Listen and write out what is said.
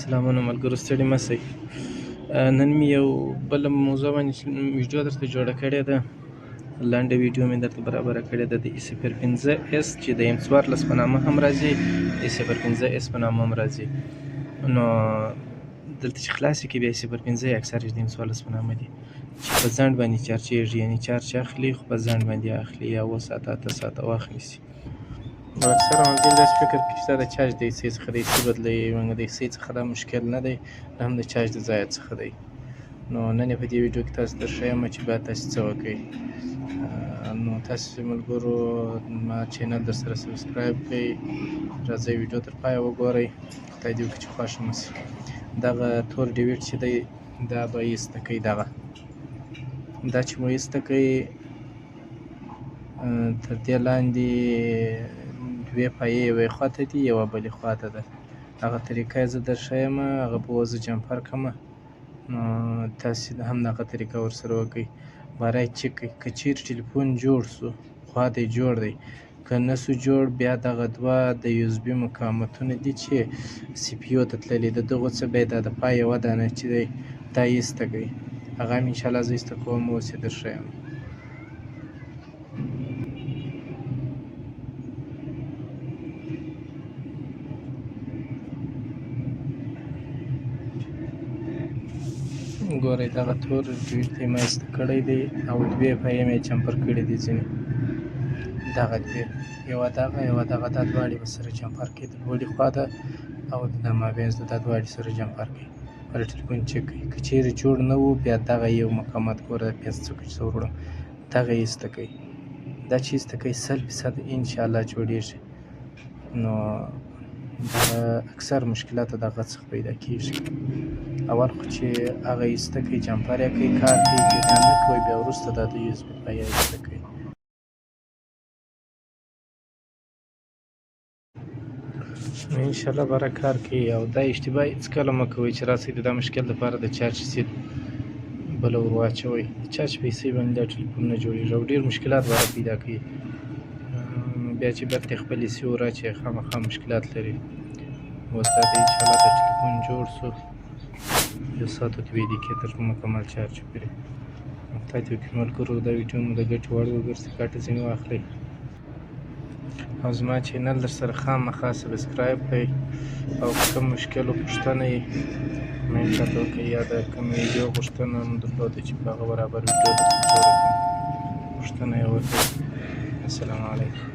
سلامونه ملګرو، ستړي مه شئ. نن مې یو بله موضوع باندې ویډیو درته جوړه کړې ده. لنډه ویډیو مې درته برابره کړې ده د E05S چې د M14 په نامه هم راځي، E05S په نامه هم راځي. نو دلته چې خلاصې کړي بیا E05 اکثر د M14 په نامه دي چې په ځنډ باندې چارجېږي، یعنې چارج اخلي خو په ځنډ باندې اخلي، یا 7 ساعته 8 ساعته وخت نیسي. نو اکثره ملګري داسې فکر کوي چې دا د چارج د ایسي څخه د ایسي بدلوي، مګر د ایسي څخه دا مشکل نه دی، دا هم د چارج د ضایعات څخه دی. نو نن یې په دې ویډیو کې تاسو ته درښیم چې باید تاسې څه وکړئ. نو تاسې ملګرو ما چینل در سره سبسکرایب کړئ، راځئ ویډیو تر پایه وګورئ، خدای دې وکړي چې خوښ مو شي. دغه تور ډیویډ چې دی دا به ایسته کوئ، دا چې مو ایسته کوئ تر دې لاندې دوې پایې یوې خواته دي، یوه بلې خواته ده. هغه طریقه یې زه درښیم، هغه به اوس زه جمپر کړمه. نو تاسې هم دغه طریقه ورسره وکړئ. باره یې چک کړئ، که چیرې ټلیفون جوړ سو خوا ته یې جوړ دی، که نه سو جوړ بیا دغه دوه د USB مقاومتونه دي چې CPU ته تللي، د دغو څخه بیا دا د پای یوه دانه چې دی دا ایسته کړئ. هغه هم انشاءالله زه ایسته کوم، اوس یې درښیم. ګورئ دغه تور ډیویډ ته یې ما ایسته کړی دی او دوې پایې مې جمپر کړي دي ځینې، دغه دوې، یوه دغه دا دواړې به سره جمپر کړئ، د لوړې خوا ده او د مابینځ ده، دا دواړې سره جمپر کړئ. بل ټلیفون چک کړئ، که چیرې جوړ نه و بیا دغه یو مقاومت ګوره د 5 څوکه چې زه وروړم دغه یې ایسته کړئ. دا چې ایسته کړئ 100% انشاءالله جوړېږي. نو دغه اکثر مشکلات دغه څخه پیدا کېږي. اول خو چې هغه ایسته کړئ جمپر یې کړئ، کار کوي، جریان نه کوي، بیا وروسته دا د USB پایه ایسته کړئ. نو انشاءالله به کار کوي. او دا اشتباه هېڅکله مه کوئ چې راسئ د دا مشکل دپاره د چارج سیټ بله ور واچوئ. د چارج په ایسۍ باندې دا ټلیفون نه جوړېږي او ډېر مشکلات به پیدا کوي. بیا چې بېرته یې خپل ایسي ور واچوئ خامخا مشکلات لري. اوس دا د انشاءالله دا ټلیفون جوړ سو، 1 ساعت و 2 دقیقې تر مکمل چارج وکړي. خدای دې وکړي ملګرو دا ویډیو مو د ګټې وړ وګرځي، ګټه ځینې واخلئ او زما چینل در سره خامخا سبسکرایب کړئ. او که کوم مشکل و پوښتنه یې کمنټ راته وکړئ، یا د کوم ویډیو غوښتنه مو درلوده چې په هغه برابر ویډیو درته جوړه کړم، پوښتنه یې وکړئ. السلام علیکم.